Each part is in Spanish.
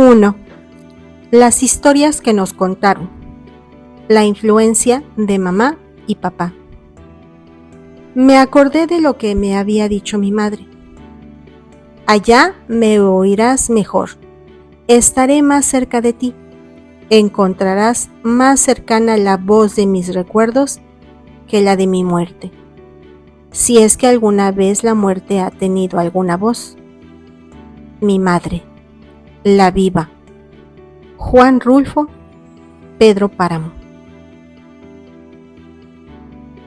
1. Las historias que nos contaron. La influencia de mamá y papá. Me acordé de lo que me había dicho mi madre. Allá me oirás mejor. Estaré más cerca de ti. Encontrarás más cercana la voz de mis recuerdos que la de mi muerte. Si es que alguna vez la muerte ha tenido alguna voz. Mi madre, la viva. Juan Rulfo, Pedro Páramo.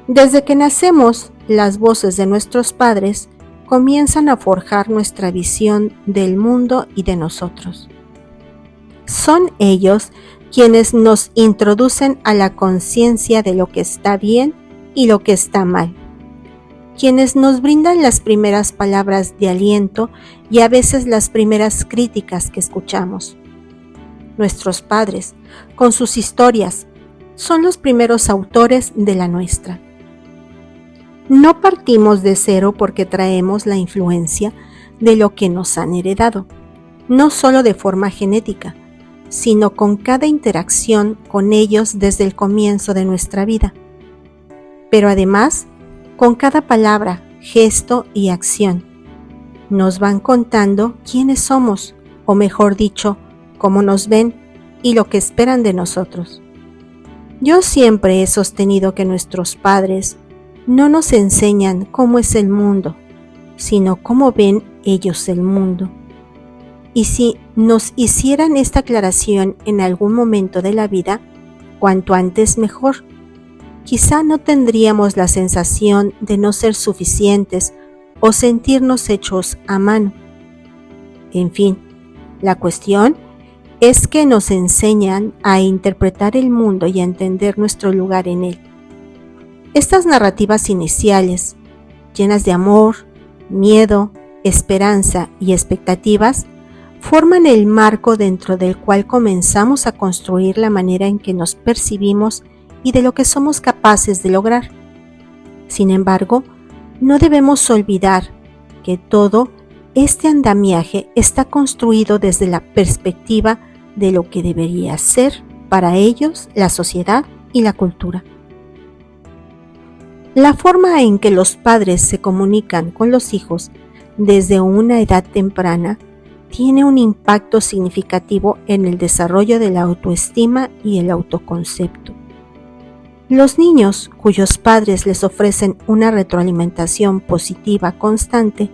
Desde que nacemos, las voces de nuestros padres comienzan a forjar nuestra visión del mundo y de nosotros. Son ellos quienes nos introducen a la conciencia de lo que está bien y lo que está mal, quienes nos brindan las primeras palabras de aliento y a veces las primeras críticas que escuchamos. Nuestros padres, con sus historias, son los primeros autores de la nuestra. No partimos de cero porque traemos la influencia de lo que nos han heredado, no solo de forma genética, sino con cada interacción con ellos desde el comienzo de nuestra vida. Pero además, con cada palabra, gesto y acción, nos van contando quiénes somos, o mejor dicho, cómo nos ven y lo que esperan de nosotros. Yo siempre he sostenido que nuestros padres no nos enseñan cómo es el mundo, sino cómo ven ellos el mundo. Y si nos hicieran esta aclaración en algún momento de la vida, cuanto antes mejor. Quizá no tendríamos la sensación de no ser suficientes o sentirnos hechos a mano. En fin, la cuestión es que nos enseñan a interpretar el mundo y a entender nuestro lugar en él. Estas narrativas iniciales, llenas de amor, miedo, esperanza y expectativas, forman el marco dentro del cual comenzamos a construir la manera en que nos percibimos y de lo que somos capaces de lograr. Sin embargo, no debemos olvidar que todo este andamiaje está construido desde la perspectiva de lo que debería ser para ellos la sociedad y la cultura. La forma en que los padres se comunican con los hijos desde una edad temprana tiene un impacto significativo en el desarrollo de la autoestima y el autoconcepto. Los niños cuyos padres les ofrecen una retroalimentación positiva constante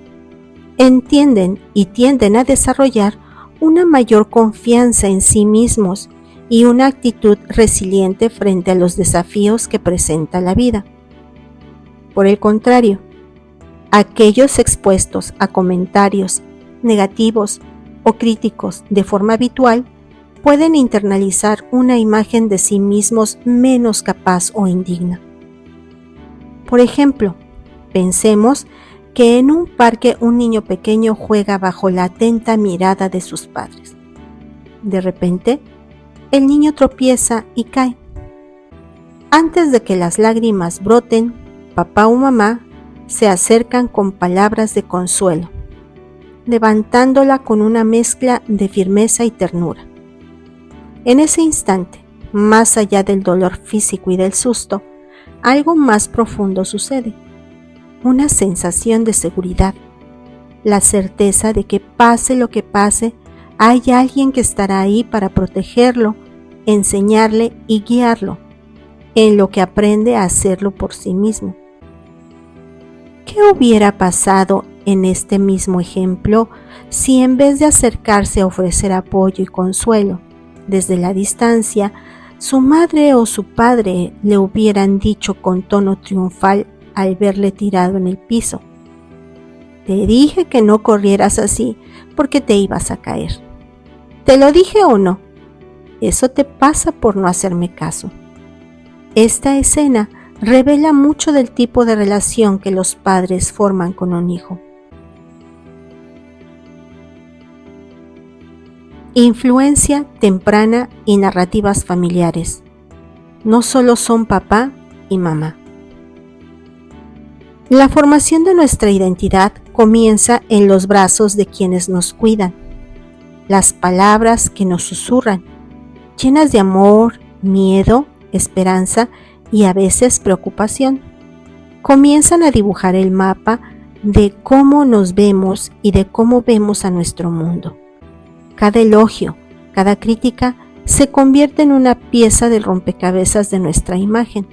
entienden y tienden a desarrollar una mayor confianza en sí mismos y una actitud resiliente frente a los desafíos que presenta la vida. Por el contrario, aquellos expuestos a comentarios negativos o críticos de forma habitual pueden internalizar una imagen de sí mismos menos capaz o indigna. Por ejemplo, pensemos que en un parque un niño pequeño juega bajo la atenta mirada de sus padres. De repente, el niño tropieza y cae. Antes de que las lágrimas broten, papá o mamá se acercan con palabras de consuelo, levantándola con una mezcla de firmeza y ternura. En ese instante, más allá del dolor físico y del susto, algo más profundo sucede. Una sensación de seguridad, la certeza de que pase lo que pase, hay alguien que estará ahí para protegerlo, enseñarle y guiarlo, en lo que aprende a hacerlo por sí mismo. ¿Qué hubiera pasado en este mismo ejemplo si en vez de acercarse a ofrecer apoyo y consuelo desde la distancia, su madre o su padre le hubieran dicho con tono triunfal al verle tirado en el piso: te dije que no corrieras así porque te ibas a caer. ¿Te lo dije o no? Eso te pasa por no hacerme caso. Esta escena revela mucho del tipo de relación que los padres forman con un hijo. Influencia temprana y narrativas familiares. No solo son papá y mamá. La formación de nuestra identidad comienza en los brazos de quienes nos cuidan. las palabras que nos susurran, llenas de amor, miedo, esperanza y a veces preocupación. Comienzan a dibujar el mapa de cómo nos vemos y de cómo vemos a nuestro mundo. Cada elogio, cada crítica se convierte en una pieza del rompecabezas de nuestra imagen.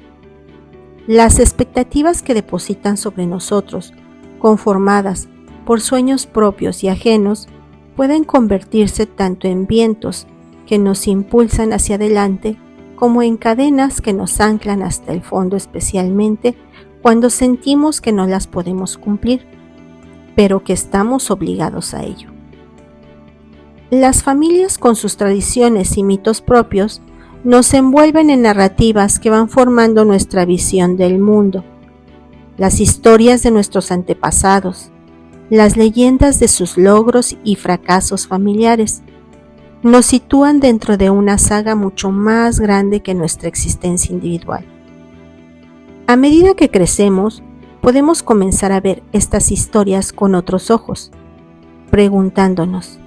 Las expectativas que depositan sobre nosotros, conformadas por sueños propios y ajenos, pueden convertirse tanto en vientos que nos impulsan hacia adelante como en cadenas que nos anclan hasta el fondo, especialmente cuando sentimos que no las podemos cumplir, pero que estamos obligados a ello. Las familias, con sus tradiciones y mitos propios, nos envuelven en narrativas que van formando nuestra visión del mundo. Las historias de nuestros antepasados, las leyendas de sus logros y fracasos familiares, nos sitúan dentro de una saga mucho más grande que nuestra existencia individual. A medida que crecemos, podemos comenzar a ver estas historias con otros ojos, preguntándonos,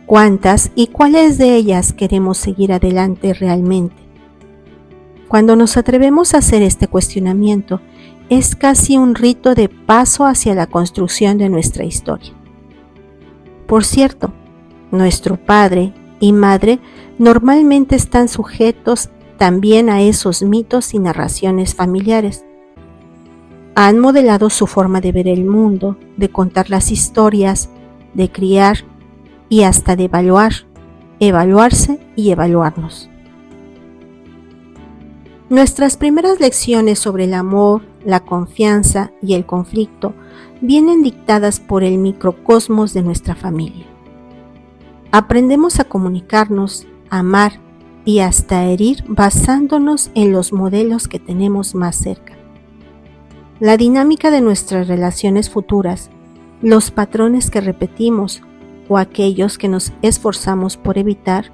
¿cuántas y cuáles de ellas queremos seguir adelante realmente? Cuando nos atrevemos a hacer este cuestionamiento, es casi un rito de paso hacia la construcción de nuestra historia. Por cierto, nuestro padre y madre normalmente están sujetos también a esos mitos y narraciones familiares. Han modelado su forma de ver el mundo, de contar las historias, de criar y hasta de evaluar, evaluarse y evaluarnos. Nuestras primeras lecciones sobre el amor, la confianza y el conflicto vienen dictadas por el microcosmos de nuestra familia. Aprendemos a comunicarnos, a amar y hasta a herir basándonos en los modelos que tenemos más cerca. La dinámica de nuestras relaciones futuras, los patrones que repetimos o aquellos que nos esforzamos por evitar,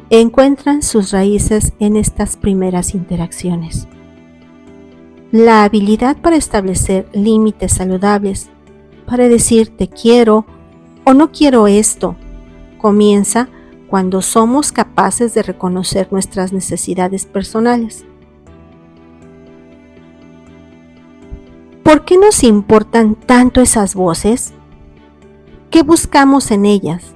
encuentran sus raíces en estas primeras interacciones. La habilidad para establecer límites saludables, para decir te quiero o no quiero esto, comienza cuando somos capaces de reconocer nuestras necesidades personales. ¿Por qué nos importan tanto esas voces? ¿Qué buscamos en ellas?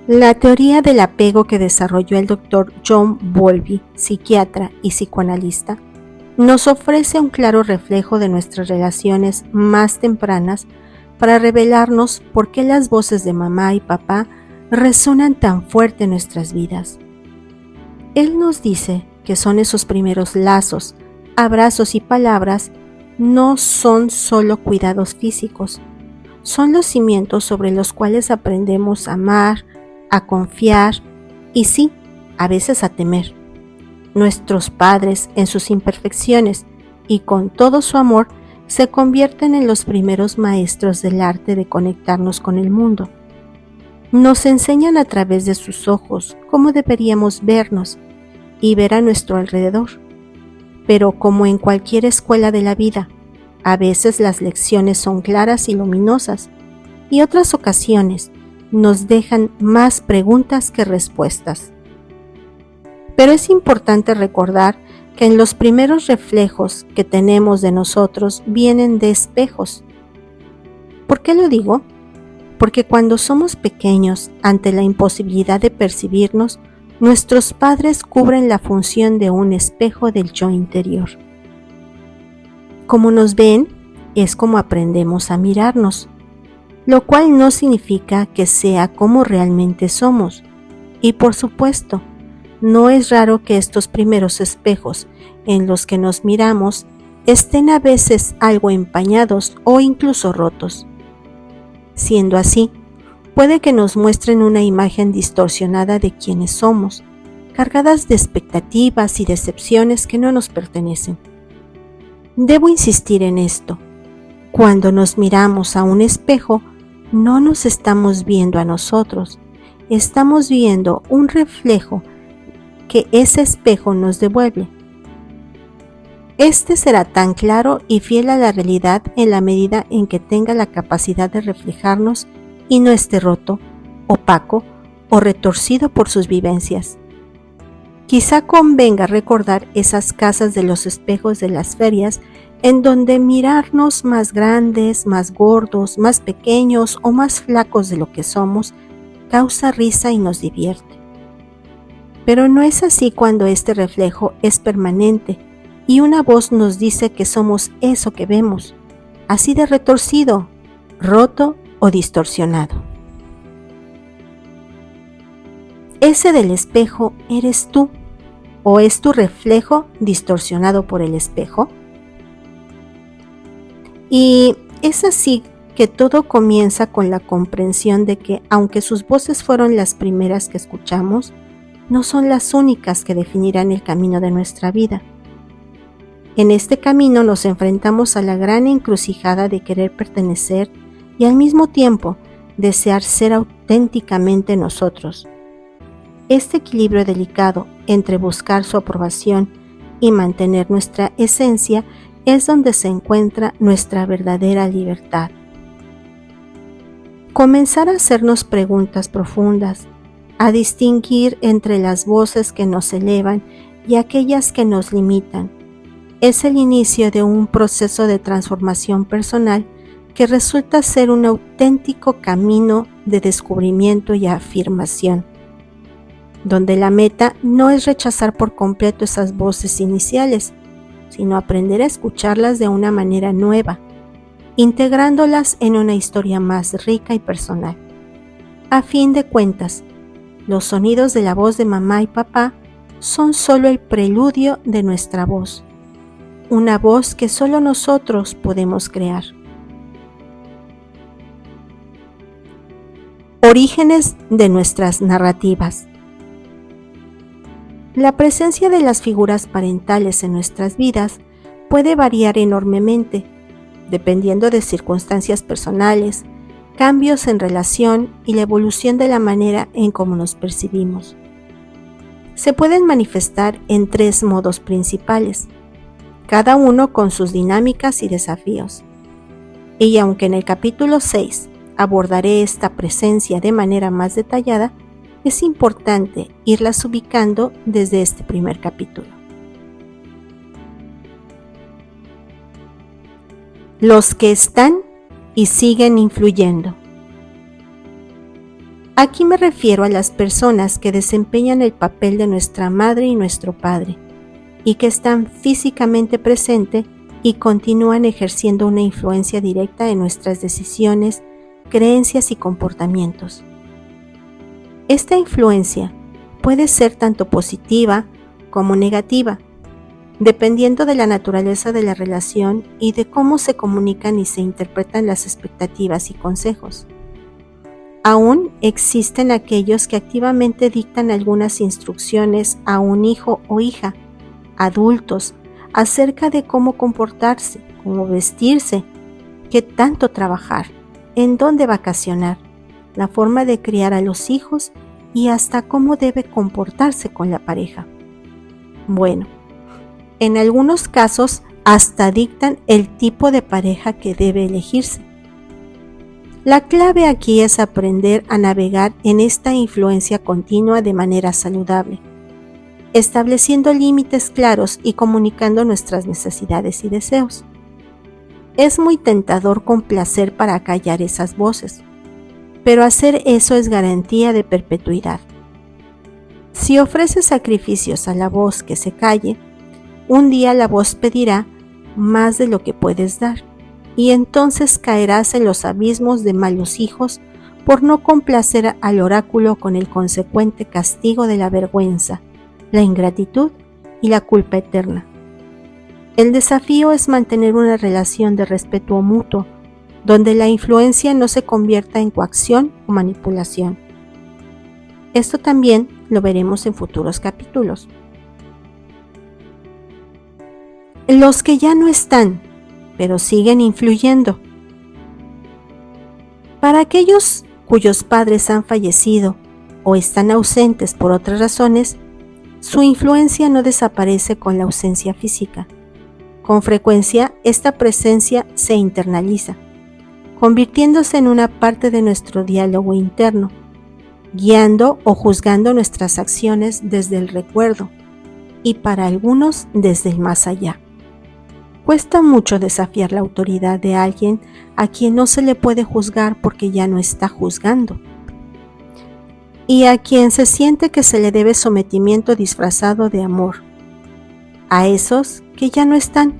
La teoría del apego que desarrolló el Dr. John Bowlby, psiquiatra y psicoanalista, nos ofrece un claro reflejo de nuestras relaciones más tempranas para revelarnos por qué las voces de mamá y papá resuenan tan fuerte en nuestras vidas. Él nos dice que son esos primeros lazos, abrazos y palabras, no son solo cuidados físicos, son los cimientos sobre los cuales aprendemos a amar, a confiar y sí, a veces a temer. Nuestros padres, en sus imperfecciones y con todo su amor, se convierten en los primeros maestros del arte de conectarnos con el mundo. Nos enseñan a través de sus ojos cómo deberíamos vernos y ver a nuestro alrededor. Pero como en cualquier escuela de la vida, a veces las lecciones son claras y luminosas, y otras ocasiones nos dejan más preguntas que respuestas. Pero es importante recordar que en los primeros reflejos que tenemos de nosotros vienen de espejos. ¿Por qué lo digo? Porque cuando somos pequeños, ante la imposibilidad de percibirnos, nuestros padres cubren la función de un espejo del yo interior. Como nos ven, es como aprendemos a mirarnos, lo cual no significa que sea como realmente somos. Y por supuesto, no es raro que estos primeros espejos en los que nos miramos estén a veces algo empañados o incluso rotos. Siendo así, puede que nos muestren una imagen distorsionada de quienes somos, cargadas de expectativas y decepciones que no nos pertenecen. Debo insistir en esto. Cuando nos miramos a un espejo, no nos estamos viendo a nosotros, estamos viendo un reflejo que ese espejo nos devuelve. Este será tan claro y fiel a la realidad en la medida en que tenga la capacidad de reflejarnos y no esté roto, opaco o retorcido por sus vivencias. Quizá convenga recordar esas casas de los espejos de las ferias en donde mirarnos más grandes, más gordos, más pequeños o más flacos de lo que somos causa risa y nos divierte. Pero no es así cuando este reflejo es permanente y una voz nos dice que somos eso que vemos, así de retorcido, roto o distorsionado. Ese del espejo eres tú, ¿o es tu reflejo distorsionado por el espejo? Y es así que todo comienza con la comprensión de que, aunque sus voces fueron las primeras que escuchamos, no son las únicas que definirán el camino de nuestra vida. En este camino nos enfrentamos a la gran encrucijada de querer pertenecer y al mismo tiempo desear ser auténticamente nosotros. Este equilibrio delicado entre buscar su aprobación y mantener nuestra esencia es donde se encuentra nuestra verdadera libertad. Comenzar a hacernos preguntas profundas, a distinguir entre las voces que nos elevan y aquellas que nos limitan, es el inicio de un proceso de transformación personal que resulta ser un auténtico camino de descubrimiento y afirmación, donde la meta no es rechazar por completo esas voces iniciales, sino aprender a escucharlas de una manera nueva, integrándolas en una historia más rica y personal. A fin de cuentas, los sonidos de la voz de mamá y papá son solo el preludio de nuestra voz, una voz que solo nosotros podemos crear. Orígenes de nuestras narrativas. La presencia de las figuras parentales en nuestras vidas puede variar enormemente, dependiendo de circunstancias personales, cambios en relación y la evolución de la manera en cómo nos percibimos. Se pueden manifestar en 3 modos principales, cada uno con sus dinámicas y desafíos. Y aunque en el capítulo 6 abordaré esta presencia de manera más detallada, es importante irlas ubicando desde este primer capítulo. Los que están y siguen influyendo. Aquí me refiero a las personas que desempeñan el papel de nuestra madre y nuestro padre, y que están físicamente presentes y continúan ejerciendo una influencia directa en nuestras decisiones, creencias y comportamientos. Esta influencia puede ser tanto positiva como negativa, dependiendo de la naturaleza de la relación y de cómo se comunican y se interpretan las expectativas y consejos. Aún existen aquellos que activamente dictan algunas instrucciones a un hijo o hija, adultos, acerca de cómo comportarse, cómo vestirse, qué tanto trabajar, en dónde vacacionar, la forma de criar a los hijos y hasta cómo debe comportarse con la pareja. Bueno, en algunos casos hasta dictan el tipo de pareja que debe elegirse. La clave aquí es aprender a navegar en esta influencia continua de manera saludable, estableciendo límites claros y comunicando nuestras necesidades y deseos. Es muy tentador complacer para callar esas voces, pero hacer eso es garantía de perpetuidad. Si ofreces sacrificios a la voz que se calle, un día la voz pedirá más de lo que puedes dar, y entonces caerás en los abismos de malos hijos por no complacer al oráculo con el consecuente castigo de la vergüenza, la ingratitud y la culpa eterna. El desafío es mantener una relación de respeto mutuo, donde la influencia no se convierta en coacción o manipulación. Esto también lo veremos en futuros capítulos. Los que ya no están, pero siguen influyendo. Para aquellos cuyos padres han fallecido o están ausentes por otras razones, su influencia no desaparece con la ausencia física. Con frecuencia, esta presencia se internaliza, convirtiéndose en una parte de nuestro diálogo interno, guiando o juzgando nuestras acciones desde el recuerdo y para algunos desde el más allá. Cuesta mucho desafiar la autoridad de alguien a quien no se le puede juzgar porque ya no está juzgando, y a quien se siente que se le debe sometimiento disfrazado de amor. A esos que ya no están,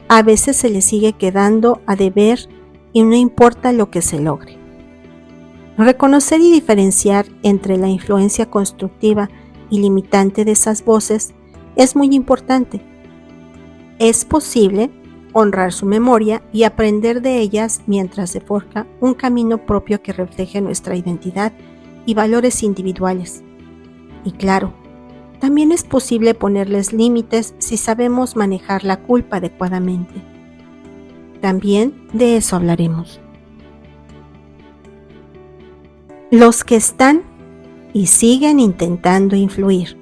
a veces se les sigue quedando a deber y no importa lo que se logre. Reconocer y diferenciar entre la influencia constructiva y limitante de esas voces es muy importante. Es posible honrar su memoria y aprender de ellas mientras se forja un camino propio que refleje nuestra identidad y valores individuales. Y claro, también es posible ponerles límites si sabemos manejar la culpa adecuadamente. También de eso hablaremos. Los que están y siguen intentando influir.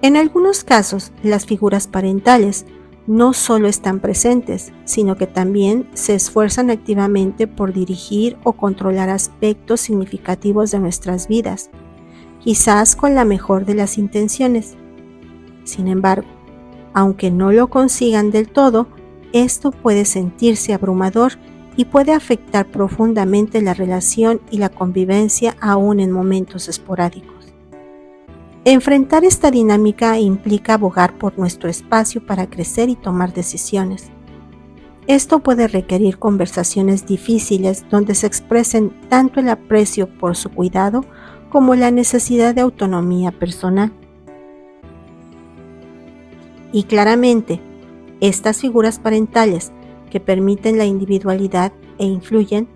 En algunos casos, las figuras parentales no solo están presentes, sino que también se esfuerzan activamente por dirigir o controlar aspectos significativos de nuestras vidas, quizás con la mejor de las intenciones. Sin embargo, aunque no lo consigan del todo, esto puede sentirse abrumador y puede afectar profundamente la relación y la convivencia aún en momentos esporádicos. Enfrentar esta dinámica implica abogar por nuestro espacio para crecer y tomar decisiones. Esto puede requerir conversaciones difíciles donde se expresen tanto el aprecio por su cuidado como la necesidad de autonomía personal. Y claramente, estas figuras parentales que permiten la individualidad e influyen,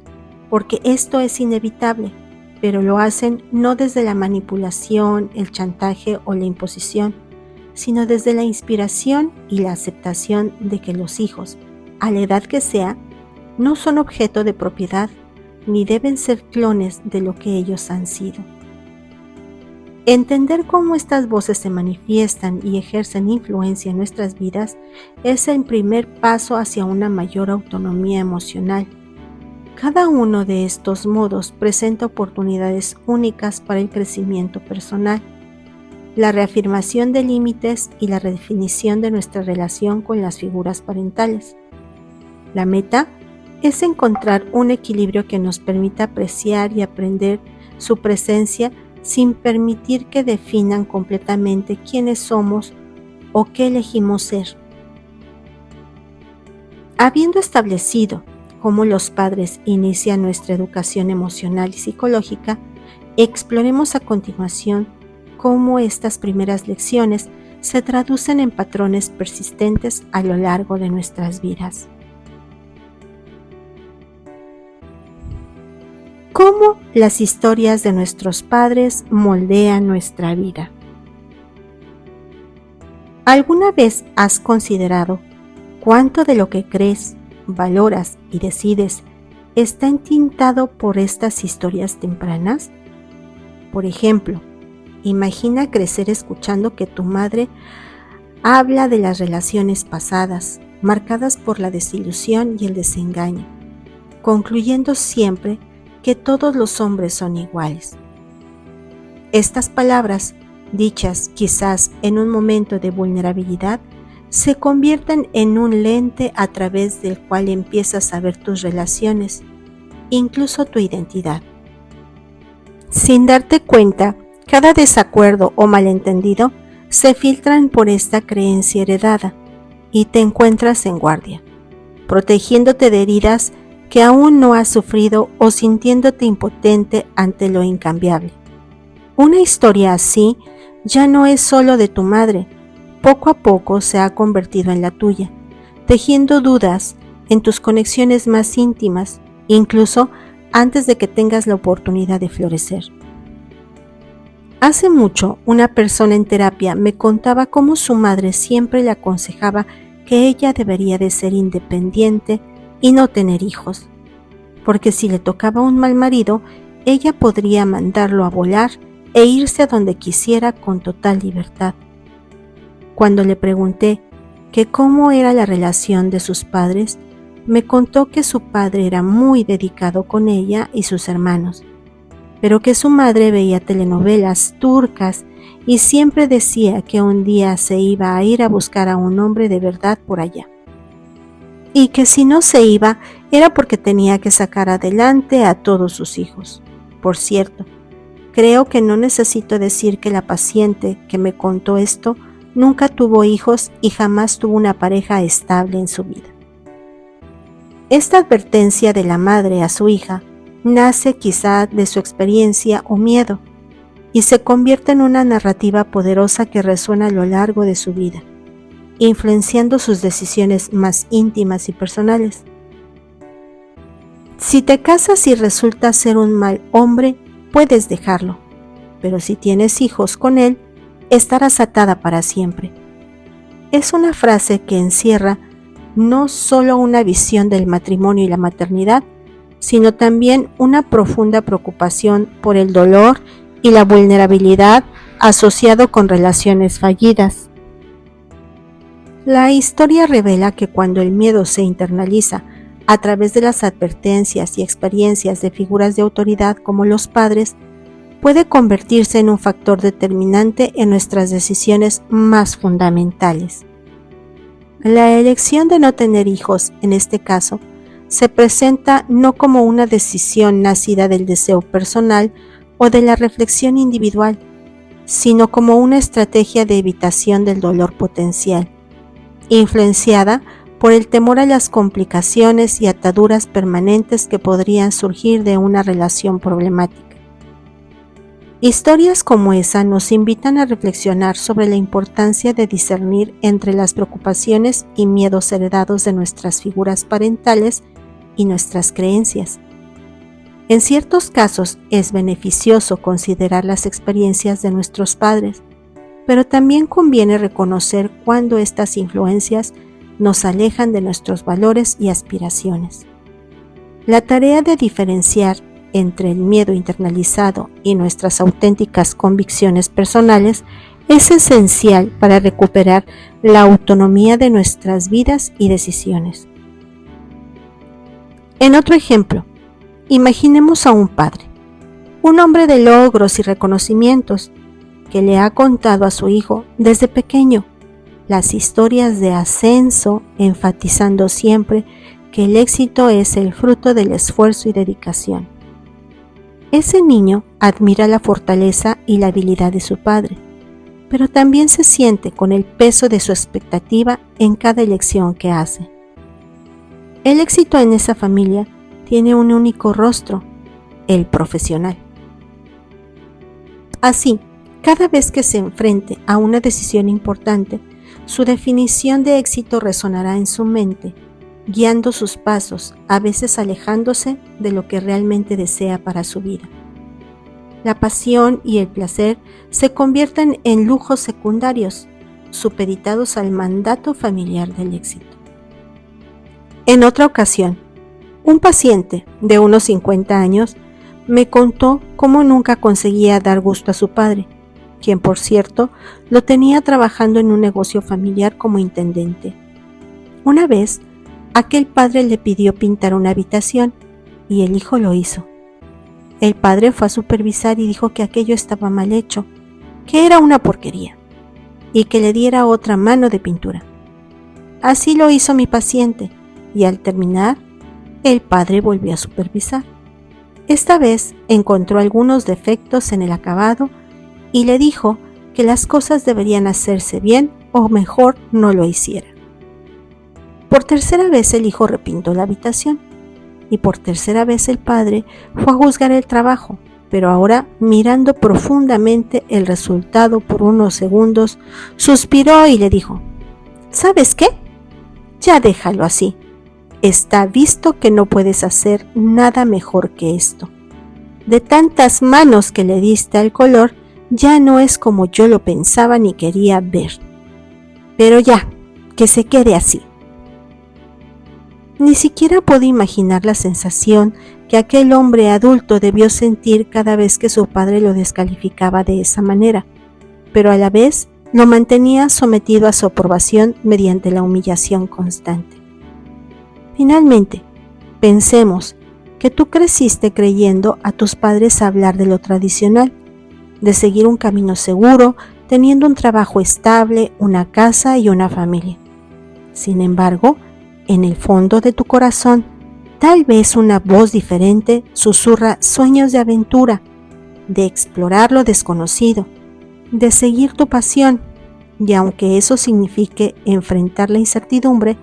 porque esto es inevitable, pero lo hacen no desde la manipulación, el chantaje o la imposición, sino desde la inspiración y la aceptación de que los hijos, a la edad que sea, no son objeto de propiedad ni deben ser clones de lo que ellos han sido. Entender cómo estas voces se manifiestan y ejercen influencia en nuestras vidas es el primer paso hacia una mayor autonomía emocional. Cada uno de estos modos presenta oportunidades únicas para el crecimiento personal, la reafirmación de límites y la redefinición de nuestra relación con las figuras parentales. La meta es encontrar un equilibrio que nos permita apreciar y aprender su presencia sin permitir que definan completamente quiénes somos o qué elegimos ser. Habiendo establecido cómo los padres inician nuestra educación emocional y psicológica, exploremos a continuación cómo estas primeras lecciones se traducen en patrones persistentes a lo largo de nuestras vidas. ¿Cómo las historias de nuestros padres moldean nuestra vida? ¿Alguna vez has considerado cuánto de lo que crees, valoras y decides está entintado por estas historias tempranas? Por ejemplo, imagina crecer escuchando que tu madre habla de las relaciones pasadas, marcadas por la desilusión y el desengaño, concluyendo siempre que todos los hombres son iguales. Estas palabras, dichas quizás en un momento de vulnerabilidad, se convierten en un lente a través del cual empiezas a ver tus relaciones, incluso tu identidad. Sin darte cuenta, cada desacuerdo o malentendido se filtran por esta creencia heredada y te encuentras en guardia, protegiéndote de heridas que aún no has sufrido o sintiéndote impotente ante lo incambiable. Una historia así ya no es solo de tu madre, poco a poco se ha convertido en la tuya, tejiendo dudas en tus conexiones más íntimas, incluso antes de que tengas la oportunidad de florecer. Hace mucho, una persona en terapia me contaba cómo su madre siempre le aconsejaba que ella debería de ser independiente y no tener hijos, porque si le tocaba un mal marido, ella podría mandarlo a volar e irse a donde quisiera con total libertad. Cuando le pregunté que cómo era la relación de sus padres, me contó que su padre era muy dedicado con ella y sus hermanos, pero que su madre veía telenovelas turcas y siempre decía que un día se iba a ir a buscar a un hombre de verdad por allá. Y que si no se iba era porque tenía que sacar adelante a todos sus hijos. Por cierto, creo que no necesito decir que la paciente que me contó esto nunca tuvo hijos y jamás tuvo una pareja estable en su vida. Esta advertencia de la madre a su hija nace quizá de su experiencia o miedo y se convierte en una narrativa poderosa que resuena a lo largo de su vida, influenciando sus decisiones más íntimas y personales. Si te casas y resulta ser un mal hombre, puedes dejarlo, pero si tienes hijos con él, estarás atada para siempre. Es una frase que encierra no solo una visión del matrimonio y la maternidad, sino también una profunda preocupación por el dolor y la vulnerabilidad asociado con relaciones fallidas. La historia revela que cuando el miedo se internaliza a través de las advertencias y experiencias de figuras de autoridad como los padres, puede convertirse en un factor determinante en nuestras decisiones más fundamentales. La elección de no tener hijos, en este caso, se presenta no como una decisión nacida del deseo personal o de la reflexión individual, sino como una estrategia de evitación del dolor potencial, influenciada por el temor a las complicaciones y ataduras permanentes que podrían surgir de una relación problemática. Historias como esa nos invitan a reflexionar sobre la importancia de discernir entre las preocupaciones y miedos heredados de nuestras figuras parentales y nuestras creencias. En ciertos casos es beneficioso considerar las experiencias de nuestros padres, pero también conviene reconocer cuando estas influencias nos alejan de nuestros valores y aspiraciones. La tarea de diferenciar entre el miedo internalizado y nuestras auténticas convicciones personales es esencial para recuperar la autonomía de nuestras vidas y decisiones. En otro ejemplo, imaginemos a un padre, un hombre de logros y reconocimientos, que le ha contado a su hijo desde pequeño las historias de ascenso, enfatizando siempre que el éxito es el fruto del esfuerzo y dedicación. Ese niño admira la fortaleza y la habilidad de su padre, pero también se siente con el peso de su expectativa en cada elección que hace. El éxito en esa familia tiene un único rostro, el profesional. Así, cada vez que se enfrente a una decisión importante, su definición de éxito resonará en su mente, guiando sus pasos, a veces alejándose de lo que realmente desea para su vida. La pasión y el placer se convierten en lujos secundarios, supeditados al mandato familiar del éxito. En otra ocasión, un paciente de unos 50 años me contó cómo nunca conseguía dar gusto a su padre, quien por cierto lo tenía trabajando en un negocio familiar como intendente. Una vez, aquel padre le pidió pintar una habitación y el hijo lo hizo. El padre fue a supervisar y dijo que aquello estaba mal hecho, que era una porquería y que le diera otra mano de pintura. Así lo hizo mi paciente y al terminar, el padre volvió a supervisar. Esta vez encontró algunos defectos en el acabado y le dijo que las cosas deberían hacerse bien o mejor no lo hiciera. Por tercera vez el hijo repintó la habitación y por tercera vez el padre fue a juzgar el trabajo, pero ahora mirando profundamente el resultado por unos segundos, suspiró y le dijo: ¿sabes qué? Ya déjalo así. Está visto que no puedes hacer nada mejor que esto. De tantas manos que le diste al color, ya no es como yo lo pensaba ni quería ver. Pero ya, que se quede así. Ni siquiera puedo imaginar la sensación que aquel hombre adulto debió sentir cada vez que su padre lo descalificaba de esa manera, pero a la vez lo mantenía sometido a su aprobación mediante la humillación constante. Finalmente, pensemos que tú creciste creyendo a tus padres hablar de lo tradicional, de seguir un camino seguro, teniendo un trabajo estable, una casa y una familia. Sin embargo, en el fondo de tu corazón, tal vez una voz diferente susurra sueños de aventura, de explorar lo desconocido, de seguir tu pasión, y aunque eso signifique enfrentar la incertidumbre,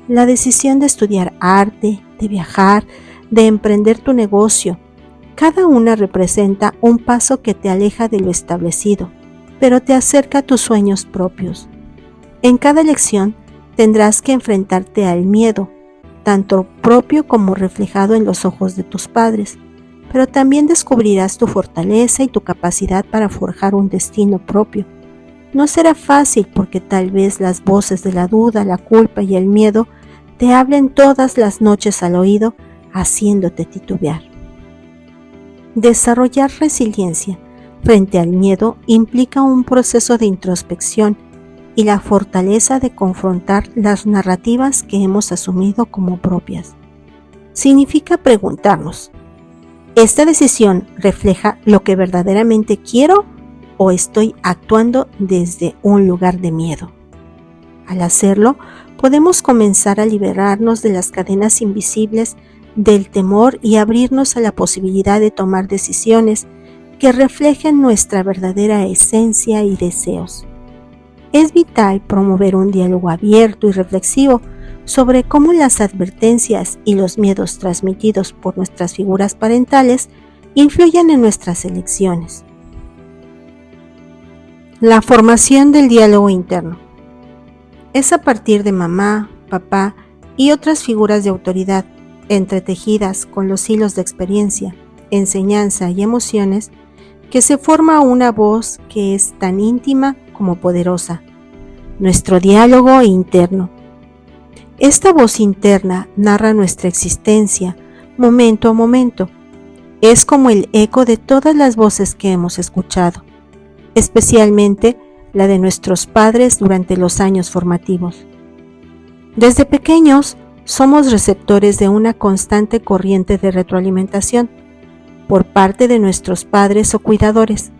la decisión de estudiar arte, de viajar, de emprender tu negocio, cada una representa un paso que te aleja de lo establecido, pero te acerca a tus sueños propios. En cada elección tendrás que enfrentarte al miedo, tanto propio como reflejado en los ojos de tus padres, pero también descubrirás tu fortaleza y tu capacidad para forjar un destino propio. No será fácil porque tal vez las voces de la duda, la culpa y el miedo te hablen todas las noches al oído, haciéndote titubear. Desarrollar resiliencia frente al miedo implica un proceso de introspección y la fortaleza de confrontar las narrativas que hemos asumido como propias. Significa preguntarnos, ¿esta decisión refleja lo que verdaderamente quiero o estoy actuando desde un lugar de miedo? Al hacerlo, podemos comenzar a liberarnos de las cadenas invisibles del temor y abrirnos a la posibilidad de tomar decisiones que reflejen nuestra verdadera esencia y deseos. Es vital promover un diálogo abierto y reflexivo sobre cómo las advertencias y los miedos transmitidos por nuestras figuras parentales influyen en nuestras elecciones. La formación del diálogo interno. Es a partir de mamá, papá y otras figuras de autoridad, entretejidas con los hilos de experiencia, enseñanza y emociones, que se forma una voz que es tan íntima como poderosa, nuestro diálogo interno. Esta voz interna narra nuestra existencia, momento a momento. Es como el eco de todas las voces que hemos escuchado, especialmente la de nuestros padres durante los años formativos. Desde pequeños, somos receptores de una constante corriente de retroalimentación por parte de nuestros padres o cuidadores.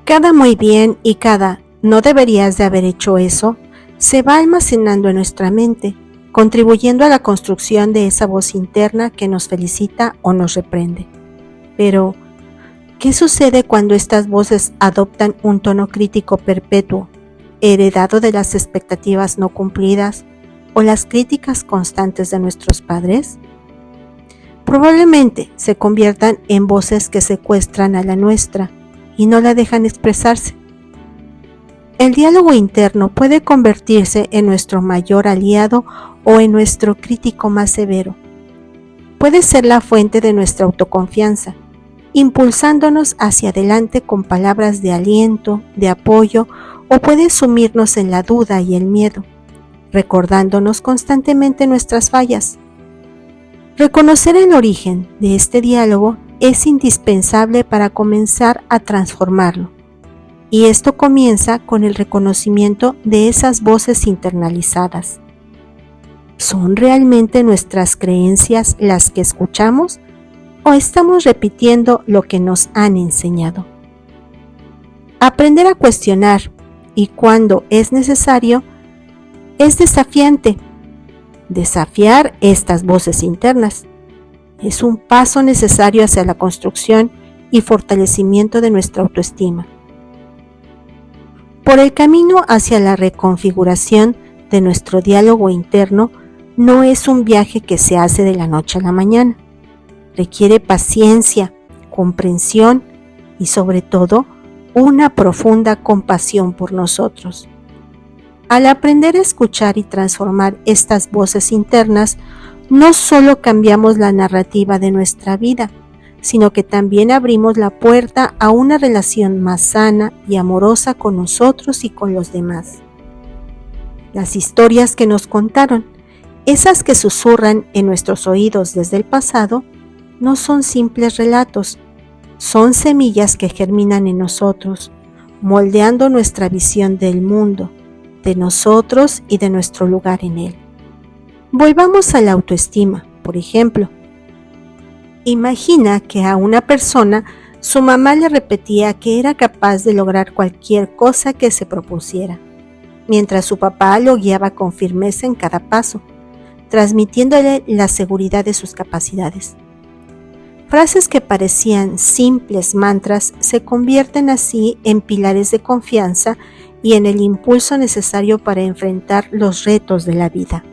Cada muy bien y cada no deberías de haber hecho eso se va almacenando en nuestra mente, contribuyendo a la construcción de esa voz interna que nos felicita o nos reprende. Pero, ¿qué sucede cuando estas voces adoptan un tono crítico perpetuo, heredado de las expectativas no cumplidas o las críticas constantes de nuestros padres? Probablemente se conviertan en voces que secuestran a la nuestra y no la dejan expresarse. El diálogo interno puede convertirse en nuestro mayor aliado o en nuestro crítico más severo. Puede ser la fuente de nuestra autoconfianza, impulsándonos hacia adelante con palabras de aliento, de apoyo, o puede sumirnos en la duda y el miedo, recordándonos constantemente nuestras fallas. Reconocer el origen de este diálogo es indispensable para comenzar a transformarlo, y esto comienza con el reconocimiento de esas voces internalizadas. ¿Son realmente nuestras creencias las que escuchamos o estamos repitiendo lo que nos han enseñado? Aprender a cuestionar y cuando es necesario, es desafiante. Desafiar estas voces internas es un paso necesario hacia la construcción y fortalecimiento de nuestra autoestima. Por el camino hacia la reconfiguración de nuestro diálogo interno no es un viaje que se hace de la noche a la mañana. Requiere paciencia, comprensión y sobre todo una profunda compasión por nosotros. Al aprender a escuchar y transformar estas voces internas, no solo cambiamos la narrativa de nuestra vida, sino que también abrimos la puerta a una relación más sana y amorosa con nosotros y con los demás. Las historias que nos contaron, esas que susurran en nuestros oídos desde el pasado, no son simples relatos, son semillas que germinan en nosotros, moldeando nuestra visión del mundo, de nosotros y de nuestro lugar en él. Volvamos a la autoestima, por ejemplo. Imagina que a una persona su mamá le repetía que era capaz de lograr cualquier cosa que se propusiera, mientras su papá lo guiaba con firmeza en cada paso, transmitiéndole la seguridad de sus capacidades. Frases que parecían simples mantras se convierten así en pilares de confianza y en el impulso necesario para enfrentar los retos de la vida.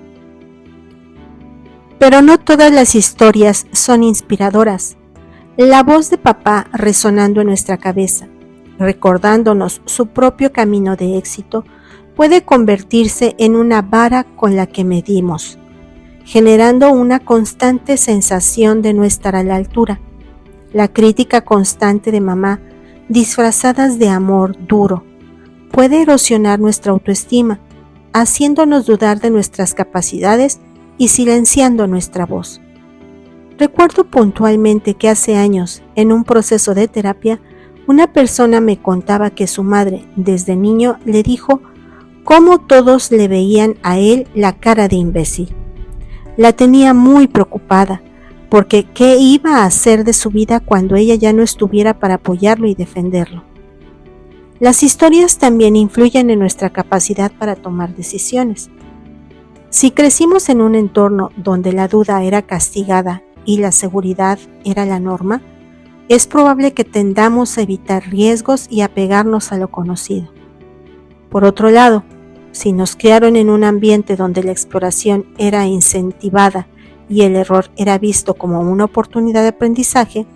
Pero no todas las historias son inspiradoras. La voz de papá resonando en nuestra cabeza, recordándonos su propio camino de éxito, puede convertirse en una vara con la que medimos, generando una constante sensación de no estar a la altura. La crítica constante de mamá, disfrazadas de amor duro, puede erosionar nuestra autoestima, haciéndonos dudar de nuestras capacidades y silenciando nuestra voz. Recuerdo puntualmente que hace años, en un proceso de terapia, una persona me contaba que su madre, desde niño, le dijo cómo todos le veían a él la cara de imbécil. La tenía muy preocupada, porque ¿qué iba a hacer de su vida cuando ella ya no estuviera para apoyarlo y defenderlo? Las historias también influyen en nuestra capacidad para tomar decisiones. Si crecimos en un entorno donde la duda era castigada y la seguridad era la norma, es probable que tendamos a evitar riesgos y apegarnos a lo conocido. Por otro lado, si nos criaron en un ambiente donde la exploración era incentivada y el error era visto como una oportunidad de aprendizaje,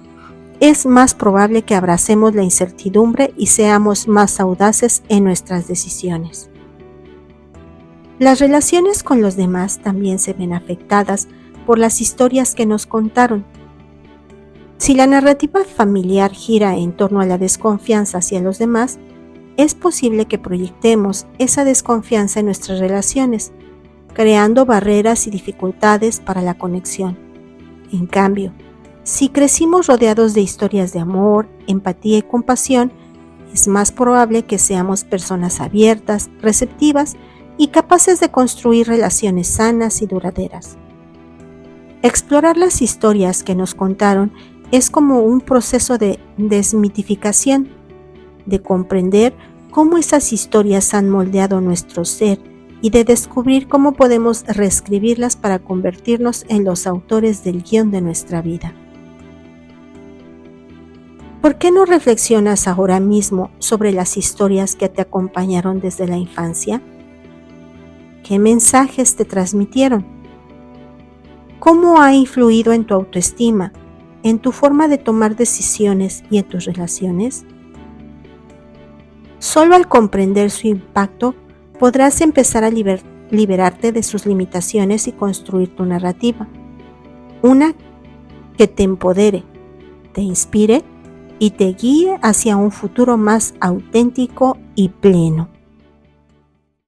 es más probable que abracemos la incertidumbre y seamos más audaces en nuestras decisiones. Las relaciones con los demás también se ven afectadas por las historias que nos contaron. Si la narrativa familiar gira en torno a la desconfianza hacia los demás, es posible que proyectemos esa desconfianza en nuestras relaciones, creando barreras y dificultades para la conexión. En cambio, si crecimos rodeados de historias de amor, empatía y compasión, es más probable que seamos personas abiertas, receptivas y capaces de construir relaciones sanas y duraderas. Explorar las historias que nos contaron es como un proceso de desmitificación, de comprender cómo esas historias han moldeado nuestro ser y de descubrir cómo podemos reescribirlas para convertirnos en los autores del guión de nuestra vida. ¿Por qué no reflexionas ahora mismo sobre las historias que te acompañaron desde la infancia? ¿Qué mensajes te transmitieron? ¿Cómo ha influido en tu autoestima, en tu forma de tomar decisiones y en tus relaciones? Solo al comprender su impacto podrás empezar a liberarte de sus limitaciones y construir tu narrativa. Una que te empodere, te inspire y te guíe hacia un futuro más auténtico y pleno.